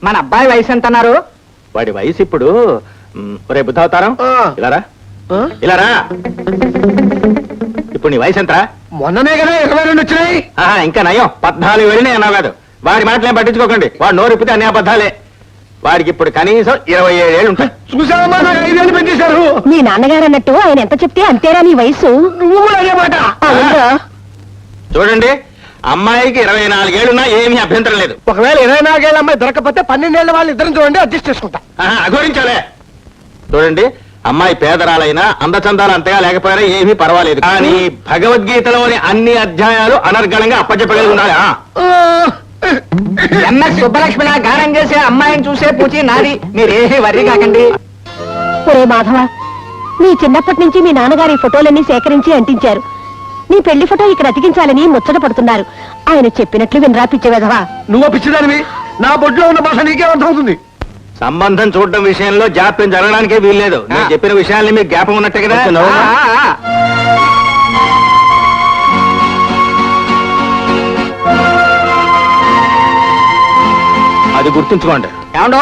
మన అబ్బాయి వయసు ఎంత అన్నారు? వాడి వయసు ఇప్పుడు రేపు బుద్ధవతారం ఇలారా ఇలారా. ఇప్పుడు నీ వయసు ఎంత? మొన్ననే కదా 22 వచ్చినాయి. ఇంకా నయం 14 వెళ్ళినాయి అన్నావు కాదు. వాడి మాటలేం పట్టించుకోకండి. వాడు నోరిప్పితే అన్ని అబద్ధాలే. వాడికి ఇప్పుడు కనీసం 27 ఏళ్ళు ఉంటాయి. చూసావమ్మా, నాకు 5 ఏళ్ళు పెంచేశారు. మీ నాన్నగారు అన్నట్టు ఆయన ఎంత చెప్తే అంతేరా నీ వయసు. నువ్వు కూడా అదే మాట. చూడండి, అమ్మాయికి 24 ఏళ్ళున్నా ఏమీ అభ్యంతరం లేదు. ఒకవేళ 24 ఏళ్ళ అమ్మాయి దొరకపోతే 12 ఏళ్ళ వాళ్ళు ఇద్దరు చూడండి, అడ్జస్ట్ చేసుకుంటా. అఘోరించాలే. చూడండి, అమ్మాయి పేదరాలైనా అందచందాలు అంతగా లేకపోయినా ఏమీ పర్వాలేదు. కానీ భగవద్గీతలోని అన్ని అధ్యాయాలు అనర్గళంగా అప్పచెప్పగలిగి ఉండాలి. ఎంఎస్ సుబ్బలక్ష్మిలా గానం చేసే అమ్మాయిని చూసే పూచి నాది. మీరేమీ వర్రీ కాకండి. ఒరే మాధవ, నీ చిన్నప్పటి నుంచి మీ నాన్నగారి ఫోటోలన్నీ సేకరించి అంటించారు. నీ పెళ్లి ఫోటో ఇక్కడ అతికించాలని ముచ్చట పడుతున్నారు. ఆయన చెప్పినట్లు వినరా పిచ్చివెధవా. నువ్వు పిచ్చిదానివి. నా బొడ్లో ఉన్న భాష నీకే అర్థమవుతుంది. సంబంధం చూడడం విషయంలో జాప్యం జరగడానికే వీల్లేదు. నేను చెప్పిన విషయాల్ని మీకు జ్ఞాపకం ఉన్నట్టే కదా. అది గుర్తుంచుకోండి. ఏమండో,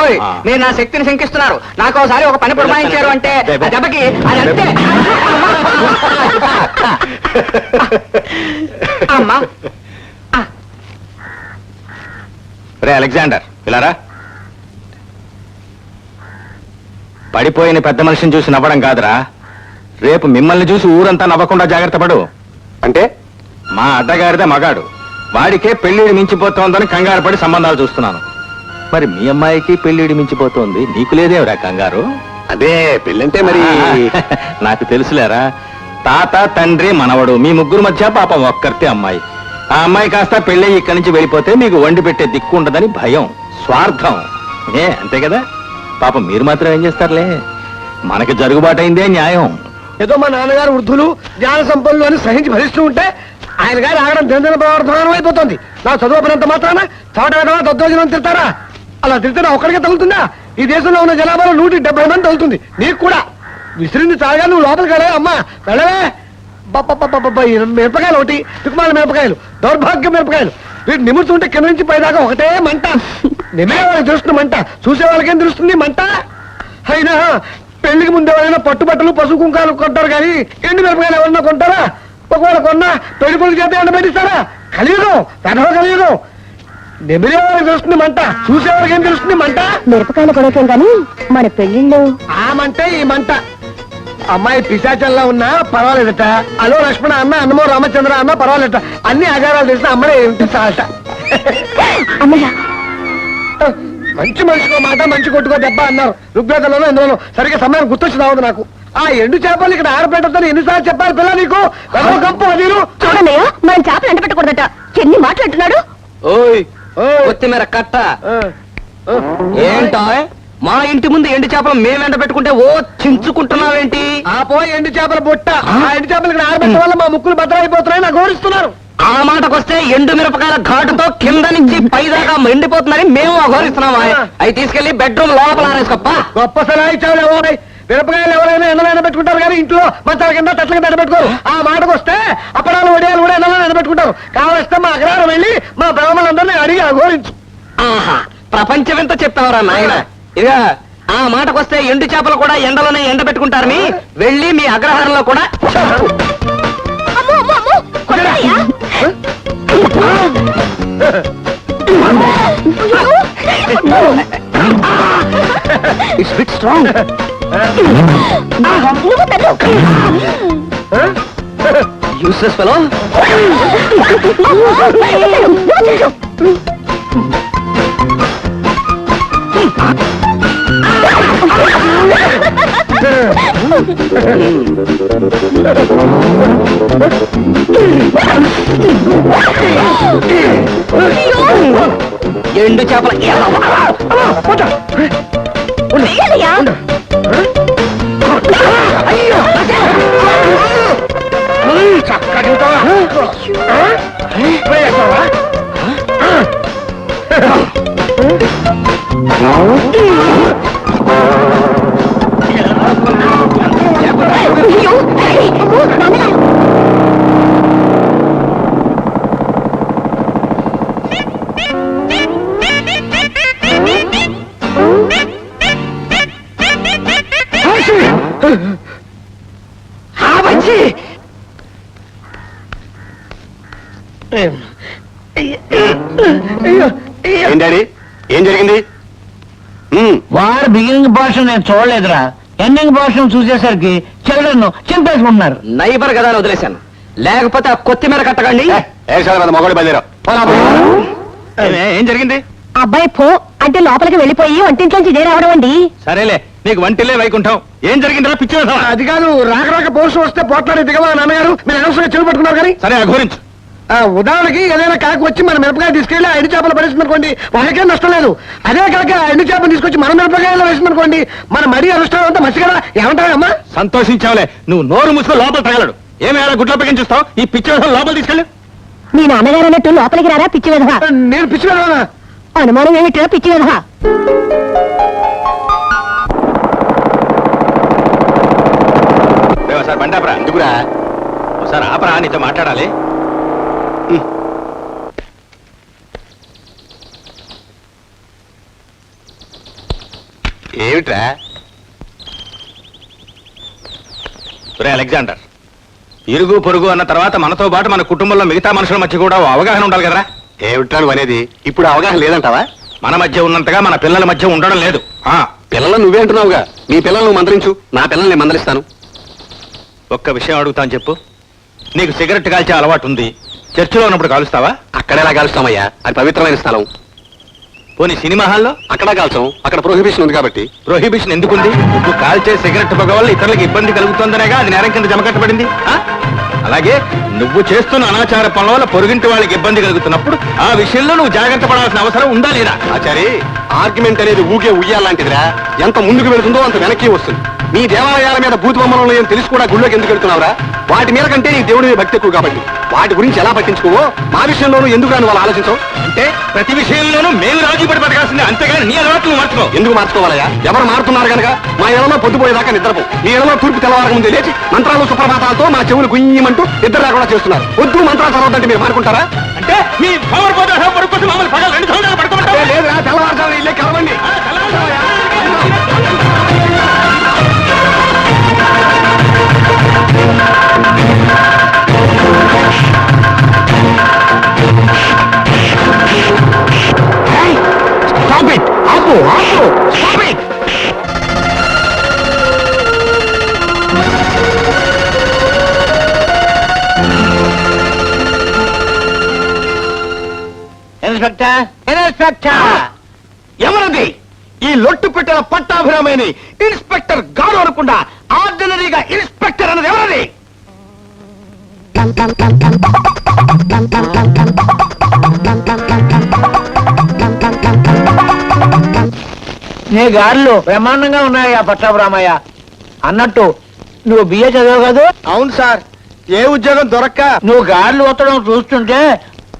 మీరు నా శక్తిని శంకిస్తున్నారు. నాకు ఒకసారి ఒక పని పురమాయించారు అంటే దెబ్బకి అది అంతే. అమ్మా, రే అలెగ్జాండర్, ఇలారా. పడిపోయిన పెద్ద మనిషిని చూసి నవ్వడం కాదురా, రేపు మిమ్మల్ని చూసి ఊరంతా నవ్వకుండా జాగ్రత్త పడు. అంటే మా అడ్డగారిదే మగాడు, వాడికే పెళ్లిడి మించిపోతోందని కంగారు పడి సంబంధాలు చూస్తున్నాను. మరి మీ అమ్మాయికి పెళ్లిడి మించిపోతోంది, నీకు లేదేవరా కంగారు? అదే పెళ్ళంటే మరి నాకు తెలుసులేరా. తాత, తండ్రి, మనవడు, మీ ముగ్గురు మధ్య పాపం ఒక్కరితే అమ్మాయి. ఆ అమ్మాయి కాస్త పెళ్ళి ఇక్కడి నుంచి వెళ్ళిపోతే మీకు వండి పెట్టే దిక్కు ఉండదని భయం, స్వార్థం. అంతే కదా. పాపం మీరు మాత్రం ఏం చేస్తారులే, మనకి జరుగుబాటైందే న్యాయం. ఏదో మా నాన్నగారు వృద్ధులు జ్ఞాన సంపన్నులు అని సహించి భరిస్తూ ఉంటే ఆయన గారు ఆగడం దినదిన ప్రవర్తమానం అయిపోతుంది. నా చదువుకున్నంత మాత్రాన చాట వేయడం దద్దోజనం తింటారా? అలా తింటే ఒక్కడికే తగులుతుందా? ఈ దేశంలో ఉన్న జనాభాలో 170 మంది తగులుతుంది. నీకు కూడా విసిరింది చాలుగా, నువ్వు లోపలికి వెళ్ళే. అమ్మా వెళ్ళవే. మిరపకాయలు ఒకటి, తుకుమాల మిరపకాయలు, దౌర్భాగ్య మిరపకాయలు. వీటి నిమురుతుంటే కింద నుంచి పైదాకా ఒకటే మంట. నిమే వాళ్ళకి తెలుస్తుంది మంట, చూసే వాళ్ళకేం తెలుస్తుంది మంట. అయినా పెళ్లికి ముందు ఎవరైనా పట్టుబట్టలు, పసుపు కుంకాలు కొంటారు కానీ ఎండు మిరపకాయలు ఎవరన్నా కొంటారా? ఒకవేళ కొన్నా పెళ్లి కొడుకు చేత ఎండబెట్టిస్తారా? కలియుగం, పెద్ద కలియుగం. నెమిరే వాళ్ళకి తెలుస్తుంది మంట, చూసేవాళ్ళకి ఏం తెలుస్తుంది మంట. మిరపకాయలు కొనకేం గాని మన పెళ్లిళ్ళు ఆ మంటే ఈ మంట. అమ్మాయి పిశాచల్లా ఉన్నా పర్వాలేదట. అలో లక్ష్మణ అన్న, అన్నమో రామచంద్ర అన్న పర్వాలేదట. అన్ని ఆచారాలు తెలిసిన అమ్మడే ఏంటి చాలట. మంచి మనిషికో మాట, మంచి కొట్టుకో దెబ్బ అన్నారు ఋగ్వేదంలోనో ఎందులోనో. సరిగ్గా సమయం గుర్తొచ్చి రావద్దు నాకు. ఆ ఎండు చేపలు ఇక్కడ ఆరబెట్టద్దని ఎన్నిసార్లు చెప్పారు పిల్ల నీకు? గంపు అదీరు చూడన్నయ్య, మనం చేపలు ఎండ పెట్టకూడదట. ఎన్ని మాట్లాడుతున్నాడు? ఓయ్ కొత్తిమీర కట్ట. ఏంటో మా ఇంటి ముందు ఎండు చేపలు మేము ఎండ పెట్టుకుంటే ఓ చించుకుంటున్నావేంటి? ఆ పోయి ఎండు చేపల బొట్ట. ఆ ఎండు చేపలు ఇక్కడ ఆరబెట్ట వల్ల మా ముక్కులు భద్రైపోతున్నాయి నాకు ఘోరిస్తున్నారు. ఆ మాటకొస్తే ఎండు మిరపకాయల ఘాటుతో కింద నుంచి పైదాకా ఎండిపోతుందని మేము అఘోరిస్తున్నామా? అవి తీసుకెళ్లి బెడ్రూమ్ లోపల ఆరేసుకోప్ప. గొప్ప సలహా ఇచ్చావు. ఎవరై మిరపకాయలు ఎవరైనా ఎండలో పెట్టుకుంటారు కానీ ఇంట్లో మంచాల కింద తట్ల కింద ఎండబెట్టుకోరు. ఆ మాటకు వస్తే అప్పడాలు వడియాలు కూడా ఎండలో ఎండబెట్టుకుంటారు. కావలిస్తే మా అగ్రహారం వెళ్ళి మా బ్రాహ్మణులందరినీ అడిగి అఘోరించు. ఆహా, ప్రపంచం ఎంత చెప్తావరా నాయన. ఇక ఆ మాటకొస్తే ఎండు చేపలు కూడా ఎండలోనే ఎండ పెట్టుకుంటారని వెళ్ళి మీ అగ్రహారంలో కూడా it's bit strong. Useless fellow. ఎండు చేపల ఆ మంచి ఏం డాడీ ఏం జరిగింది? వారు బిగినింగ్ పోర్షన్ నేను చూడలేదురా. ఎండింగ్ పోర్షన్ చూసేసరికి చిల్డ్రన్ చింపేసుకుంటున్నారు. నైబర్ కదా అని వదిలేశాను, లేకపోతే ఆ కొత్తిమీర కట్టకండి. మొగడు బయలుదేరా. ఏం జరిగింది? అబ్బాయి పో అంటే లోపలికి వెళ్ళిపోయి వంటింట్లోంచి ఇదే రావడం అండి. సరేలే, నీకు వంటిలే వైకుంఠం. ఏం జరిగిందిరా పిచ్చి వేధవా? అది కాదు, రాక పోస్ట్ వస్తే పోట్లాడే దిగవా నాన్నగారు, మీరు అనవసరంగా చెవి పట్టుకున్నారు కానీ. సరే అఘోరించు. ఉదాహరణకి ఏదైనా కాకి వచ్చి మన మిరపకాయ తీసుకెళ్లి ఆ ఎండు చేపలు పడేసింది అనుకోండి, వాళ్ళకేం నష్టం లేదు. అదే కాక ఆ ఎండు చేపలు తీసుకొచ్చి మన మిరపకాయలో వేసింది అనుకోండి, మన మరీ అనుష్ఠానం అంతా మంచి కదా. ఏమంటావమ్మా? సంతోషించావులే, నువ్వు నోరు మూసుకో, లోపల తగలడు. ఏమైనా గుడ్లో పెంచుస్తావు? ఈ పిచ్చి వేధం లోపల తీసుకెళ్ళు. మీ నాన్నగారు అన్నట్టు లోపలికి రారా పిచ్చి విధవా. నేను పిచ్చి వెళ్ళానా? అనుమానం ఏమిట్రా పిచ్చి విధవా. ఒకసారి బండి ఆపరా. ఎందుకురా? ఒకసారి ఆపరా, నీతో మాట్లాడాలి. ఏమిట్రా? ఒరే అలెగ్జాండర్, ఇరుగు పొరుగు అన్న తర్వాత మనతో పాటు మన కుటుంబంలో మిగతా మనుషుల మధ్య కూడా ఓ అవగాహన ఉండాలి కదరా. ఏమిట్రా నువ్వు అనేది? ఇప్పుడు అవగాహన లేదంటావా? మన మధ్య ఉన్నంతగా మన పిల్లల మధ్య ఉండడం లేదు. పిల్లలను నువ్వే అంటున్నావుగా. నీ పిల్లలు నువ్వు మందలించు, నా పిల్లల్ని నేను మందలిస్తాను. ఒక్క విషయం అడుగుతాను, చెప్పు. నీకు సిగరెట్ కాల్చే అలవాటు ఉంది, చర్చిలో ఉన్నప్పుడు కాలుస్తావా? అక్కడేలా కాలుస్తామయ్యా, అది పవిత్రమైన స్థలం. పోనీ సినిమా హాల్లో? అక్కడ కాల్చాం, అక్కడ ప్రొహిబిషన్ ఉంది కాబట్టి. ప్రొహిబిషన్ ఎందుకుంది? నువ్వు కాల్చే సిగరెట్ పొగ వల్ల ఇతరులకు ఇబ్బంది కలుగుతుందనేగా అది నేరం కింద జమకట్టబడింది. అలాగే నువ్వు చేస్తున్న అనాచార పనుల వల్ల పొరుగింటి వాళ్ళకి ఇబ్బంది కలుగుతున్నప్పుడు ఆ విషయంలో నువ్వు జాగ్రత్త పడాల్సిన అవసరం ఉందా లేదా? ఆచారి, ఆర్గ్యుమెంట్ అనేది ఊగే ఉయ్యాలాంటిదిరా. ఎంత ముందుకు వెళుతుందో అంత వెనక్కి వస్తుంది. నీ దేవాలయాల మీద భూత బొమ్మలు ఉన్నాయని తెలిసి కూడా గుళ్ళోకి ఎందుకు వెళ్తున్నావురా? వాటి మీద కంటే నీ దేవుడి మీద భక్తి ఎక్కువ కాబట్టి వాటి గురించి ఎలా పట్టించుకోవో మా విషయంలోనూ ఎందుకు రాని వాళ్ళు ఆలోచించవు. అంటే ప్రతి విషయంలోనూ మేము రాజీ పడి బతకాల్సిందే, అంతేగాని నీ అలవాట్లు మార్చుకో. ఎందుకు మార్చుకోవాలయ్యా? ఎవరు మారుతున్నారు కనుక మా ఇళ్లలో పొద్దుపోయేదాకా నిద్రపో. నీ ఇళ్లలో తూర్పు తెల్లవారక ముందే లేచి మంత్రాలు సుప్రభాతాలతో మా చెవులు గుయ్యమంటూ నిద్ర రాకుండా చేస్తున్నారు. వద్దు మంత్రాలు చదవద్దంటే మీరు మానుకుంటారా? అంటే మీ పవర్ పడుకోవచ్చు, మమ్మల్ని పగలు 2 సంవత్సరాలు పడుకోమంటావా? లేదురా, తెల్లవారుజామున ఇల్లే కలవండి. Stop it! ఆపు! ఆపు! Stop it! Inspector, inspector. ఎవరది? ఈ లొట్టు పెట్టిన పట్టాభిరామని ఇన్స్పెక్టర్ గారు అనుకుండా ఆర్డినరీగా ఇన్స్పెక్టర్ అన్నది ఎవరది? నీ గారులు బ్రహ్మాండంగా ఉన్నాయి ఆ పట్టాభిరామయ్య. అన్నట్టు నువ్వు బిఏ చదివావు కాదు? అవును సార్, ఏ ఉద్యోగం దొరక్క నువ్వు గారులు ఒత్తడం చూస్తుంటే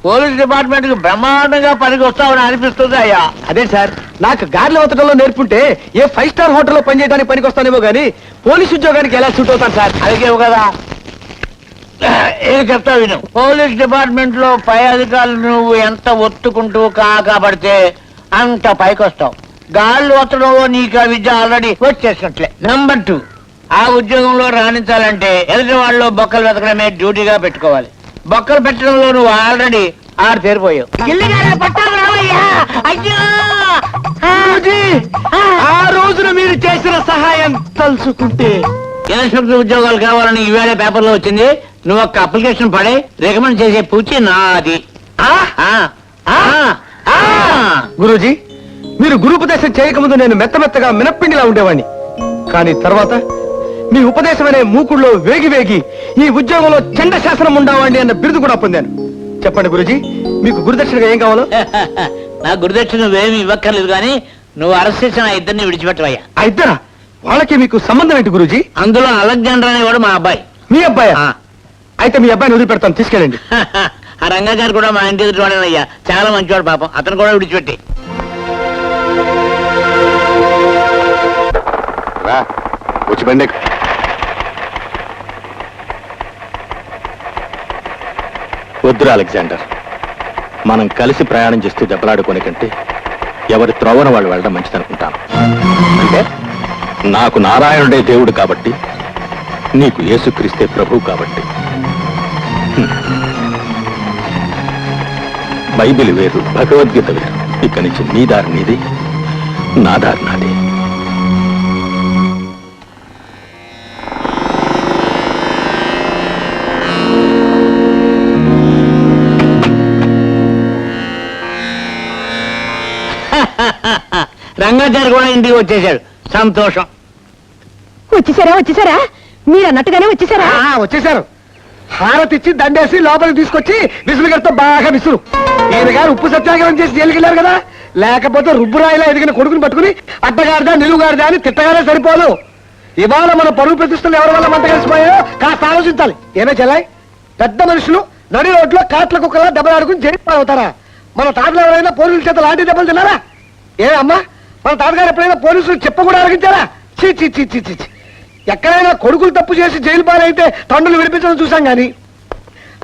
పోలీస్ డిపార్ట్మెంట్ కి బ్రహ్మాండంగా పనికి వస్తావని అనిపిస్తుంది అయ్యా. అదే సార్, నాకు గార్లు అవతడంలో నేర్పుంటే ఏ 5 స్టార్ హోటల్లో పనిచేయడానికి పనికి వస్తానేమో గానీ పోలీస్ ఉద్యోగానికి ఎలా సూట్ అవుతాను సార్? అడిగేవు కదా, ఏం చెప్తా విను. పోలీస్ డిపార్ట్మెంట్ లో పై అధికారులు నువ్వు ఎంత ఒత్తుకుంటూ కాకపడితే అంత పైకి వస్తావు. గాళ్ళు ఒత్తడంలో నీకు ఆ విద్య ఆల్రెడీ వచ్చేసినట్లే. నెంబర్ 2, ఆ ఉద్యోగంలో రాణించాలంటే ఎదుటి వాళ్ళలో బొక్కలు వెతకడమే డ్యూటీగా పెట్టుకోవాలి. బొక్కలు పెట్టడంలో నువ్వు ఆల్రెడీ ఆరు తేరిపోయావు. ఆ రోజున మీరు చేసిన సహాయం తలుచుకుంటే ఇన్స్పెక్టర్ ఉద్యోగాలు కావాలని ఈవేళ పేపర్లో వచ్చింది. నువ్వు ఒక అప్లికేషన్ పడే రికమెండ్ చేసే పూచి నాది. గురూజీ, మీరు గురుపదేశం చేయకముందు నేను మెత్తమెత్తగా మినప్పిండిలా ఉండేవాడిని. కానీ తర్వాత మీ ఉపదేశం అనే మూకుడులో వేగి వేగి ఈ ఉద్యోగంలో చండ శాసనం ఉండవండి అన్న బిరుదు కూడా పొందాను. చెప్పండి గురూజీ, మీకు గురుదక్షిణగా ఏం కావాలో? నా గురుదక్షిణ నువ్వేమి ఇవ్వక్కర్లేదు కానీ నువ్వు అరెస్ట్ చేసిన ఆ ఇద్దరిని విడిచిపెట్టవయ్యా. ఆ ఇద్దరా? వాళ్ళకి మీకు సంబంధం ఏంటి గురూజీ? అందులో అలెగ్జాండర్ అనేవాడు మా అబ్బాయి. మీ అబ్బాయి? అయితే మీ అబ్బాయిని వదిలిపెడతాను, తీసుకెళ్ళండి. ఆ రంగాచారి కూడా మా ఇంటి ఎదుటి వాడేనయ్యా, చాలా మంచివాడు పాపం. అతను కూడా విడిచిపెట్టి వచ్చి బండి. వద్దురా అలెగ్జాండర్, మనం కలిసి ప్రయాణం చేస్తూ దెబ్బలాడుకునే కంటే ఎవరి త్రోవన వాళ్ళు వెళ్ళడం మంచిదనుకుంటాను. అంటే నాకు నారాయణుడే దేవుడు కాబట్టి నీకు యేసుక్రీస్తే ప్రభు కాబట్టి బైబిల్ వేరు, భగవద్గీత వేరు. ఇక్కడి నుంచి నీ దారి నీది, నా దారి నాది. రంగాచారి కూడా ఇంటికి వచ్చేసాడు. సంతోషం. వచ్చేసారా మీరు అన్నట్టుగానే వచ్చేసారా? వచ్చేసారు. హారతిచ్చి దండేసి లోపలికి తీసుకొచ్చి విసులుగడితో బాగా విసురు. ఈయన గారు ఉప్పు సత్యాగ్రహం చేసి జైలుకి వెళ్ళారు కదా, లేకపోతే రుబ్బురాయిలా ఎదిగిన కొడుకుని పట్టుకుని అడ్డగారిదా నిలువుగారిదా అని తిట్టగానే సరిపోదు. ఇవాళ మన పరువు ప్రతిష్టలు ఎవరి వల్ల మంట కలిసిపోయాయో కాస్త ఆలోచించాలి. ఏమే చెల్లాయి, పెద్ద మనుషులు నడి రోడ్లో కాట్ల కుక్కలా దెబ్బలాడుకుని జైలు పాలవుతారా? మన తాతలు ఎవరైనా పోలీసుల చేత లాంటి దెబ్బలు తిన్నారా? ఏ అమ్మా, మన తాతగారు ఎప్పుడైనా పోలీసులు చెప్ప కూడా అడిగించారా? చీ చీ చీ చీ చీ. ఎక్కడైనా కొడుకులు తప్పు చేసి జైలు పాలైతే తండ్రులు విడిపించడం చూసాం గాని,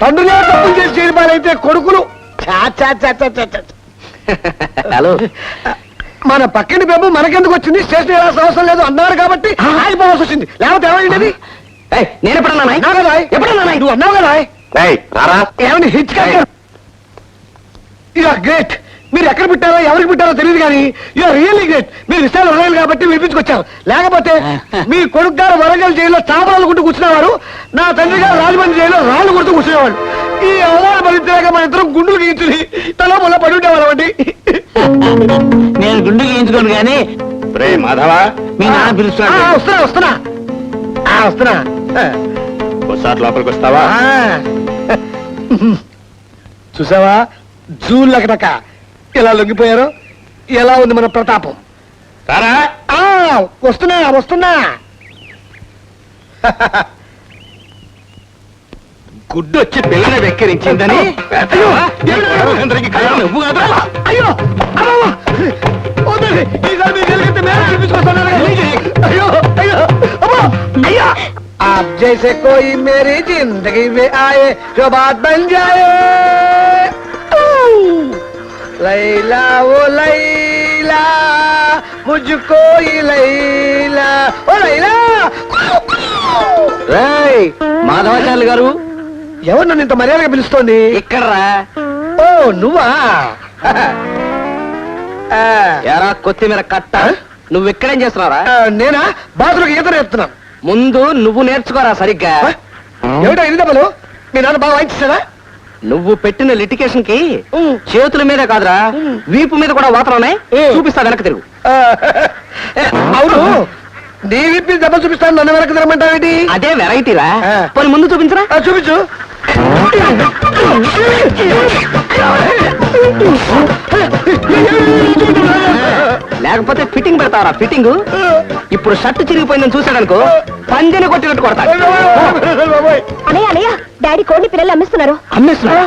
తండ్రులే తప్పులు చేసి జైలు పాలైతే కొడుకులు ఛా, ఛా, ఛా, ఛా, ఛా, ఛా. హలో, మన పక్కని బాబు మనకెందుకు వచ్చింది, స్టేషన్ వెళ్ళాల్సిన అవసరం లేదు అన్నారు కాబట్టి ఆగిపోవాల్సి వచ్చింది. లేకపోతే ఏమైంది? నేను ఎప్పుడన్నా అన్నావు కదా, నువ్వు అన్నావు కదా. ఏమని హిచ్ గ్రేట్. మీరు ఎక్కడ పుట్టారో ఎవరికి పుట్టారో తెలియదు కానీ యూఆర్ రియల్లీ గ్రేట్. మీరు విషయాలు వరగలు కాబట్టి వినిపించుకొచ్చారు. లేకపోతే మీ కొడుకు గారు వరంగల్ జైల్లో చాపరాలు కొట్టు కూర్చునేవారు, నా తండ్రి గారు రాజమండ్రి జైల్లో రాళ్ళు కొడుతూ కూర్చునేవాడు. ఈ అవమాన భరించలేక మన ఇద్దరం గుండులు గీయించుని తల ముళ్ళ పడి ఉండేవాళ్ళం అండి. నేను గుండు గీయించుకోను కానీ రే మాధవా, మీ నాన్న పిలుస్తున్నాడు. వస్తున్నా ఒకసారి లోపలికి వస్తావా? చూసావా జూలకటక ఎలా లొంగిపోయారో. ఎలా ఉంది మన ప్రతాపం? రారా. వస్తున్నా గుడ్డు వచ్చి పిల్లని వెక్కిరించిందని నువ్వు కాదురా. అయ్యో వద్దండి. ఈసారి మీరు జరిగితే మేమే చూపించుకొస్తున్నారు కదా. అయ్యో అయ్యో అమ్మో అయ్యో. आप जैसे कोई मेरी जिंदगी में आए जो बात बन जाए. लैला वो लैला मुझको ही लैला ओ लैला. రేయ్ మాధవాచార్యులు గారు, ఎవరు నన్ను ఇంత మర్యాదగా పిలుస్తోంది? ఇక్కడరా. ఓ నువ్వా? ఎరా కొత్తిమీర కట్ట, నువ్వు ఇక్కడేం చేస్తున్నావురా? నేనా బాతులకు ఈత నేర్పుతున్నాను. ముందు నువ్వు నేర్చుకోరా సరిగ్గా. ఏమిటో ఇది దెబ్బలు? మీ నాన్న బాగా వాయించేసారా? నువ్వు పెట్టిన లిటికేషన్ కి చేతుల మీద కాదురా, వీపు మీద కూడా వాతలు ఉన్నాయి. చూపిస్తా, వెనక తిరుగు. అవును, నీ విప్పి దెబ్బ చూపిస్తాను, నన్ను వెనక్కి తిరగమంటావేంటి? అదే వెరైటీరా. పోనీ ముందు చూపించరా. చూపించు. లేకపోతే ఫిట్టింగ్ పెడతావరా? ఫిట్టింగ్ ఇప్పుడు షర్ట్ చిరిగిపోయిందని చూశాడనుకో, పంజని కొట్టినట్టు కొడతాడు. అనయ్య డాడీ కోడిని పిల్లలు అమ్మిస్తున్నారు. అమ్మేస్తున్నారా?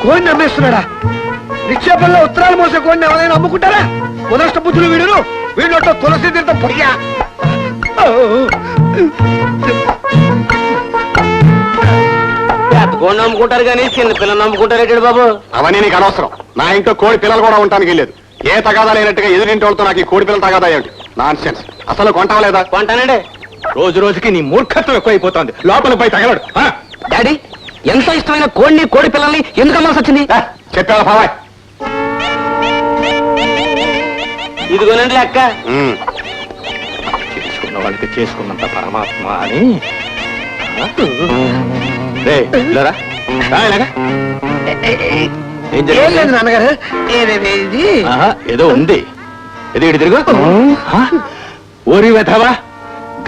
కోడిని అమ్మేస్తున్నాడా? నిక్షేపంలో ఉత్తరాలు మోసే కోడిని ఎవరైనా అమ్ముకుంటారా? ముదష్ట బుద్ధులు వీడును. వీడినొట్టు తులసి తీర్థం పొడిగా. కోడి నమ్ముకుంటారు కానీ చిన్న పిల్లలు నమ్ముకుంటారు బాబు. అవన్నీ నీకు అనవసరం. నా ఇంట్లో కోడి పిల్లలు కూడా ఉండటానికి వెళ్ళలేదు. ఏ తగాదా లేనట్టుగా ఎదురింటి వాళ్ళతో నాకు ఈ కోడి పిల్లలు తగాదా ఏమిటి? Non sense. అసలు కొంటావలేదా? కొంటానండి. రోజు రోజుకి నీ మూర్ఖత్వం ఎక్కువైపోతుంది. లోపల పోయి తగలడు. డాడీ, ఎంత ఇష్టమైన కోడిని కోడి పిల్లల్ని ఎందుకు అమ్మాల్సి వచ్చింది? చెప్పావా బాబాయ్? ఇదిగోనండి అక్క. చేసుకున్న వాళ్ళకి చేసుకున్నంత పరమాత్మ అని. లేరా ఏం ఏం లేదు నాన్నగారు. ఇది ఏదో ఉంది. ఏదో ఇటు తిరుగు. ఊరి వెధవా,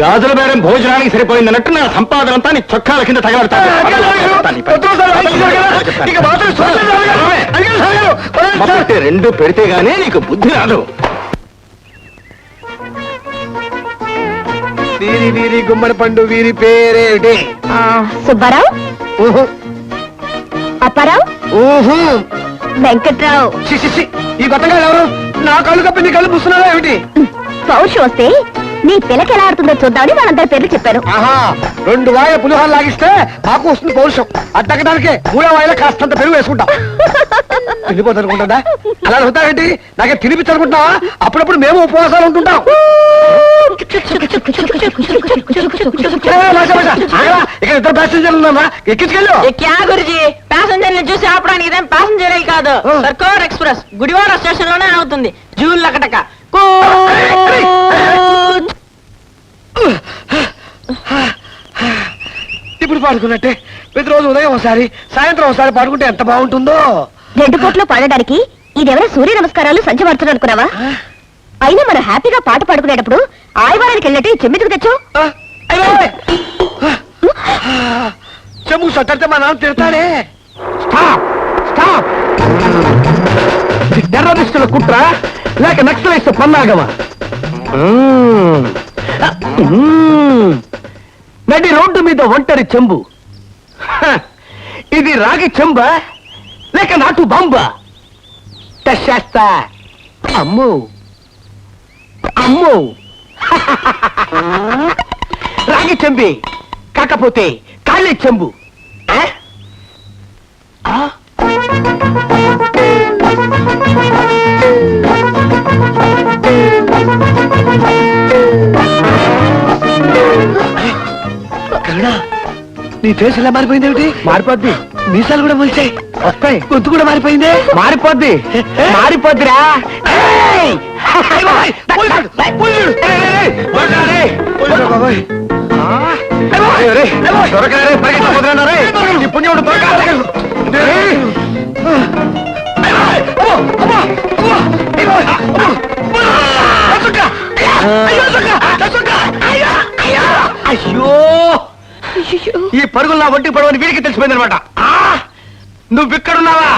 గాజుల బేరం భోజనానికి సరిపోయిందన్నట్టు నా సంపాదన అంతా నీ చొక్కాల కింద తగలడతాను. రెండు పెడితే గానీ నీకు బుద్ధి రాదు. వీరి వీరి గుమ్మడి పండు వీరి పేరేమిటి? సుబ్బారావు, అప్పారావు, వెంకట్రావు. ఈ కొత్తగా ఎవరు? నా కళ్ళు కప్పి నీ కళ్ళు పుస్తున్నారా ఏమిటి? పౌరుషం వస్తే నీ పిల్లకి ఎలా ఆడుతుందో చూద్దామని వాళ్ళందరి పేర్లు చెప్పాను. ఆహా 2 వాయిల పులిహోర లాగిస్తే మాకు వస్తుంది పౌరుషం. అది తగ్గడానికే 3వ వాయిల కాస్తంత పెరుగు వేసుకుంటాం. తినిపోతనుకుంటుందా? అలా అవుతావేంటి? నాకే తినిపించనుకుంటున్నావా? అప్పుడప్పుడు మేము ఉపవాసాలు ఉంటుంటాం. ఇక్కడ 2 ప్యాసింజర్లు ఉన్నారా? ఎక్కించుకెళ్ళు. క్యా గురుజీ ప్యాసింజర్ ని చూసి ఆపడానికి ఇదేం ప్యాసింజర్ కాదు. సర్కార్ ఎక్స్ప్రెస్ గుడివాడ స్టేషన్ లోనే అవుతుంది. జూన్ లకటక ఇప్పుడు పాడుకున్నట్టే ప్రతిరోజు ఉదయం ఒకసారి సాయంత్రం ఒకసారి పాడుకుంటే ఎంత బాగుంటుందో. 2 పూట్లు పాడడానికి ఇదెవరో సూర్య నమస్కారాలు సంచమర్చడం అనుకున్నావా? అయినా మనం హ్యాపీగా పాట పాడుకునేటప్పుడు ఆయవారానికి వెళ్ళినట్టు ఈ చెమ్మిదికి తెచ్చావు. చెమ్ము సట్టడితే మా నాన్న తిడతాడే. Stop stop. టెర్రరిస్టుల కుట్ర లేక నక్సలైట్స్ పన్నాగమా? నడి రోడ్డు మీద ఒంటరి చెంబు. ఇది రాగి చెంబా లేక నాటు బాంబా? టెస్టేస్తా. అమ్మో అమ్మో. రాగి చెంబి కాకపోతే కాళ్ళే చెంబు. కరుణ నీ ఫేస్ ఎలా మారిపోయింది? ఏమిటి మారిపోద్ది? మీసాలు కూడా మొలిచాయి, వస్తాయి. గొంతు కూడా మారిపోయింది. మారిపోద్ది మారిపోద్దిరా. అయ్యో ఈ పరుగులు నా ఒంటి పడవని వీడికి తెలిసిపోయింది అనమాట. నువ్విక్కడున్నావా?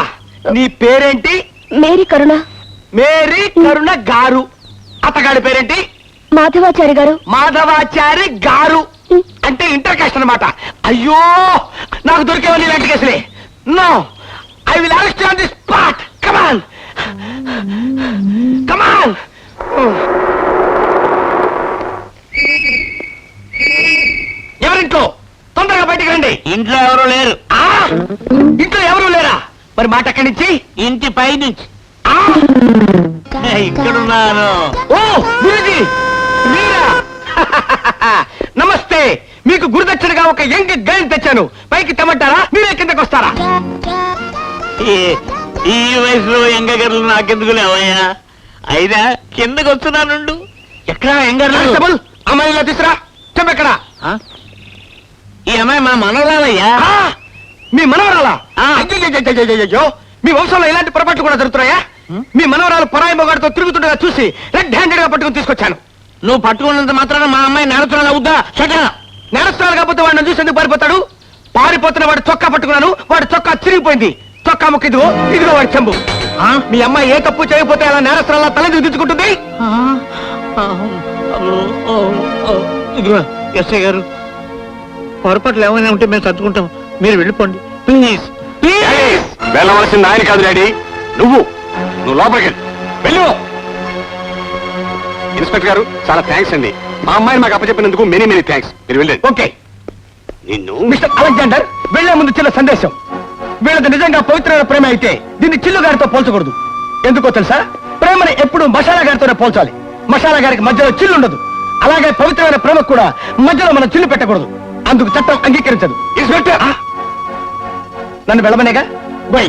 నీ పేరేంటి? మేరీ కరుణ. మేరీ కరుణ గారు. అత్తగాడి పేరేంటి? మాధవాచారి గారు. మాధవాచారి గారు అంటే ఇంటర్ కాస్ట్ అనమాట. అయ్యో నాకు దొరికేవన్నీ ఇలాంటి కేసులే. No I will arrest on the spot. Come on come on. ఎవరింట్లో? తొందరగా బయటికి రండి. ఇంట్లో ఎవరు లేరు. ఇంట్లో ఎవరు లేరా? మరి మాట ఎక్కడి నుంచి? ఇంటి పై నుంచి. ఇక్కడున్నాను. ఓ గురుజీ మీరా? నమస్తే. మీకు గురుదక్షిణగా ఒక యంగ్ గర్ల్ తెచ్చాను. పైకి తెమ్మంటారా? మీరే కిందకు వస్తారా? ఈ వయసులో ఎంగగర్లు నాకెందుకు లేవయ్యా? అయినా కిందకు వస్తున్నానుండు. ఎక్కడ ఎంగర్లు? అమ్మాయిలా తీసురా. చెప్పెక్కడా? ఈ అమ్మాయి మా మనవరాలయ్యా. మీ మనవరాలా? అయ్యో మీ వంశంలో ఇలాంటి పొరపాట్లు కూడా జరుగుతున్నాయా? మీ మనవరాలు పరాయి మొగాడితో తిరుగుతుండగా చూసి రెడ్ హ్యాండెడ్ గా పట్టుకుని తీసుకొచ్చాను. నువ్వు పట్టుకున్నంత మాత్రాన మా అమ్మాయి నేరస్తురాలు అవుద్దా? నేరస్తురాలు కాకపోతే వాడిని చూసి ఎందుకు పారిపోతాడు? పారిపోతున్న వాడు చొక్కా పట్టుకున్నాను. వాడు చొక్కా చిరిగిపోయింది. చొక్కా ముక్క ఇదిగో వాడి చెంబు. మీ అమ్మాయి ఏ తప్పు చేయకపోతే అలా నేరస్తురాల తల దిద్దుకుంటుంది. ఇదిగో ఎస్ఐ గారు, పొరపాట్లు ఏమైనా ఉంటే మేము సర్దుకుంటాం. మీరు వెళ్ళిపోండి ప్లీజ్. వెళ్ళవలసింది ఆయన కాదు డాడీ, నువ్వు లోపలికి వెళ్ళు. ఇన్స్పెక్టర్ గారు చాలా థ్యాంక్స్ అండి. మా అమ్మాయిని మాకు అప్పచెప్పినందుకు మెనీ మెనీ థ్యాంక్స్. మీరు వెళ్ళండి. ఓకే నిన్ను మిస్టర్ అలెగ్జాండర్, వెళ్లే ముందు చిన్న సందేశం. వీళ్ళది నిజంగా పవిత్రమైన ప్రేమ అయితే దీన్ని చిల్లు గారితో పోల్చకూడదు. ఎందుకో తెలుసా? ప్రేమని ఎప్పుడు మసాలా గారితోనే పోల్చాలి. మసాలా గారికి మధ్యలో చిల్లు ఉండదు. అలాగే పవిత్రమైన ప్రేమకు కూడా మధ్యలో మనం చిల్లు పెట్టకూడదు. అందుకు చట్టం అంగీకరించదు. ఇన్స్పెక్టర్ నన్ను వెళ్ళమనేగా. బై.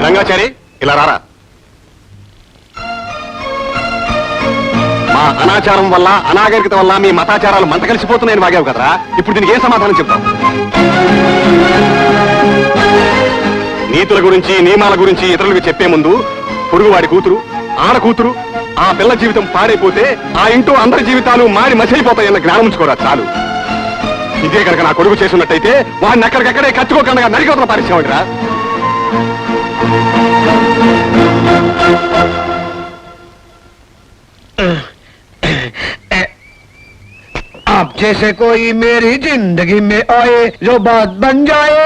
రంగాచారి ఇలా రారా. మా అనాచారం వల్ల అనాగరికత వల్ల మీ మతాచారాలు మంట కలిసిపోతున్నాయని వాగావు కదరా. ఇప్పుడు దీనికి ఏం సమాధానం చెప్తావు? నీతుల గురించి నియమాల గురించి ఇతరులకు చెప్పే ముందు పొరుగువాడి కూతురు, ఆడ కూతురు, ఆ పిల్ల జీవితం పాడైపోతే ఆ ఇంటూ అందరి జీవితాలు మారి మసైపోతాయన్న జ్ఞానం ఉంచుకోరా చాలు. ఇదే కనుక నా కొడుకు చేస్తున్నట్టయితే వాడిని ఎక్కడికెక్కడే కచ్చుకోకుండా నరికోతల పారేసేవాడిరా. आप जैसे कोई मेरी जिंदगी में आए जो बात बन जाए